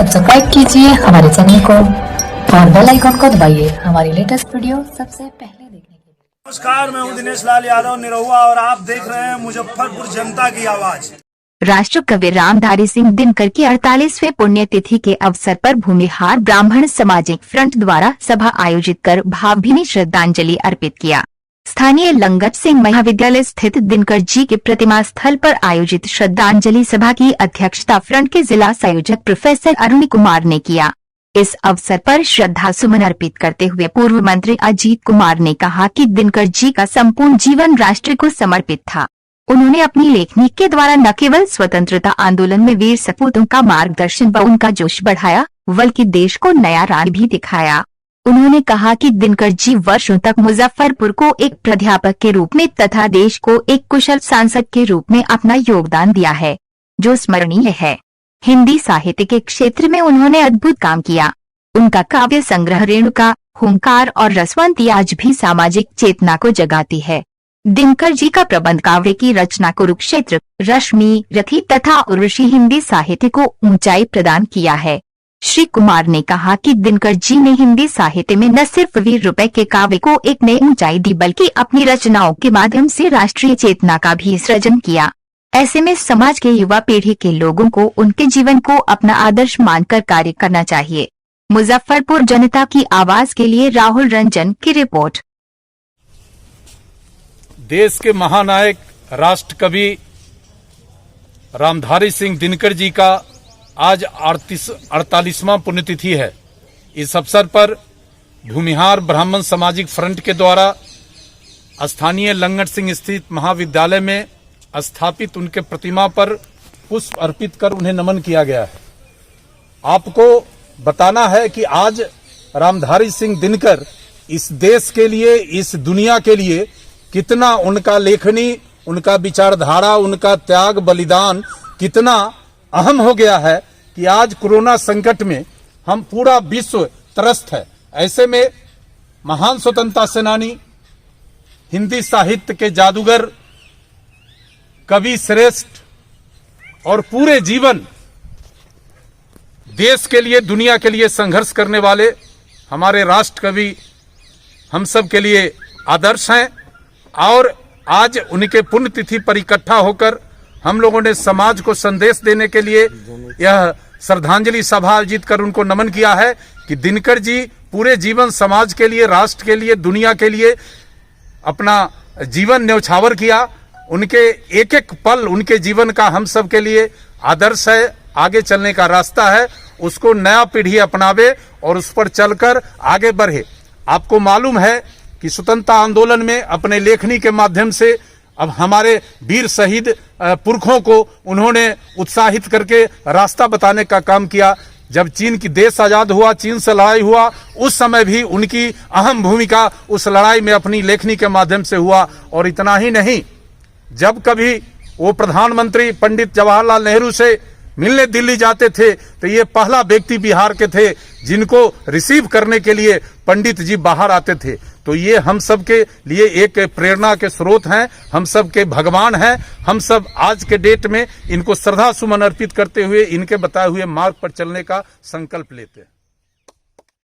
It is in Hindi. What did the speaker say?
सब्सक्राइब कीजिए हमारे चैनल को और बेल आइकन को दबाइए हमारी लेटेस्ट वीडियो सबसे पहले देखने के लिए। नमस्कार, मैं हूं दिनेश लाल यादव निरहुआ और आप देख रहे हैं मुजफ्फरपुर जनता की आवाज। राष्ट्रकवि रामधारी सिंह दिनकर की 48वें पुण्यतिथि के अवसर पर भूमिहार ब्राह्मण सामाजिक फ्रंट द्वारा सभा आयोजित कर भावभीनी श्रद्धांजलि अर्पित किया। स्थानीय लंगट सिंह महाविद्यालय स्थित दिनकर जी के प्रतिमा स्थल पर आयोजित श्रद्धांजलि सभा की अध्यक्षता फ्रंट के जिला संयोजक प्रोफेसर अरुण कुमार ने किया। इस अवसर पर श्रद्धा सुमन अर्पित करते हुए पूर्व मंत्री अजीत कुमार ने कहा कि दिनकर जी का संपूर्ण जीवन राष्ट्र को समर्पित था। उन्होंने अपनी लेखनी के द्वारा न केवल स्वतंत्रता आंदोलन में वीर सपूतों का मार्गदर्शन व उनका जोश बढ़ाया, बल्कि देश को नया राह भी दिखाया। उन्होंने कहा कि दिनकर जी वर्षों तक मुजफ्फरपुर को एक प्राध्यापक के रूप में तथा देश को एक कुशल सांसद के रूप में अपना योगदान दिया है, जो स्मरणीय है। हिंदी साहित्य के क्षेत्र में उन्होंने अद्भुत काम किया। उनका काव्य संग्रह रेणुका, हुंकार और रसवंती आज भी सामाजिक चेतना को जगाती है। दिनकर जी का प्रबंध काव्य की रचना कुरुक्षेत्र, रश्मि, रथी तथा उर्वशी हिंदी साहित्य को ऊंचाई प्रदान किया है। श्री कुमार ने कहा कि दिनकर जी ने हिंदी साहित्य में न सिर्फ वीर रुपए के काव्य को एक नई ऊंचाई दी, बल्कि अपनी रचनाओं के माध्यम से राष्ट्रीय चेतना का भी सृजन किया। ऐसे में समाज के युवा पीढ़ी के लोगों को उनके जीवन को अपना आदर्श मानकर कार्य करना चाहिए। मुजफ्फरपुर जनता की आवाज के लिए राहुल रंजन की रिपोर्ट। देश के महानायक राष्ट्र कवि रामधारी सिंह दिनकर जी का आज 48वां पुण्यतिथि है। इस अवसर पर भूमिहार ब्राह्मण सामाजिक फ्रंट के द्वारा स्थानीय लंगट सिंह स्थित महाविद्यालय में स्थापित उनके प्रतिमा पर पुष्प अर्पित कर उन्हें नमन किया गया है। आपको बताना है कि आज रामधारी सिंह दिनकर इस देश के लिए, इस दुनिया के लिए कितना उनका लेखनी, उनका विचारधारा, उनका त्याग बलिदान कितना अहम हो गया है कि आज कोरोना संकट में हम पूरा विश्व त्रस्त है। ऐसे में महान स्वतंत्रता सेनानी, हिंदी साहित्य के जादूगर, कवि श्रेष्ठ और पूरे जीवन देश के लिए, दुनिया के लिए संघर्ष करने वाले हमारे राष्ट्र कवि हम सब के लिए आदर्श हैं। और आज उनके पुण्यतिथि पर इकट्ठा होकर हम लोगों ने समाज को संदेश देने के लिए यह श्रद्धांजलि सभा आयोजित कर उनको नमन किया है कि दिनकर जी पूरे जीवन समाज के लिए, राष्ट्र के लिए, दुनिया के लिए अपना जीवन न्यौछावर किया। उनके एक एक पल उनके जीवन का हम सब के लिए आदर्श है, आगे चलने का रास्ता है। उसको नया पीढ़ी अपनावे और उस पर चलकर आगे बढ़े। आपको मालूम है कि स्वतंत्रता आंदोलन में अपने लेखनी के माध्यम से अब हमारे वीर शहीद पुरखों को उन्होंने उत्साहित करके रास्ता बताने का काम किया। जब चीन की देश आजाद हुआ, चीन से लड़ाई हुआ, उस समय भी उनकी अहम भूमिका उस लड़ाई में अपनी लेखनी के माध्यम से हुआ। और इतना ही नहीं, जब कभी वो प्रधानमंत्री पंडित जवाहरलाल नेहरू से मिलने दिल्ली जाते थे तो ये पहला व्यक्ति बिहार के थे जिनको रिसीव करने के लिए पंडित जी बाहर आते थे। तो ये हम सब के लिए एक प्रेरणा के स्रोत हैं, हम सब के भगवान हैं। हम सब आज के डेट में इनको श्रद्धा सुमन अर्पित करते हुए इनके बताए हुए मार्ग पर चलने का संकल्प लेते हैं।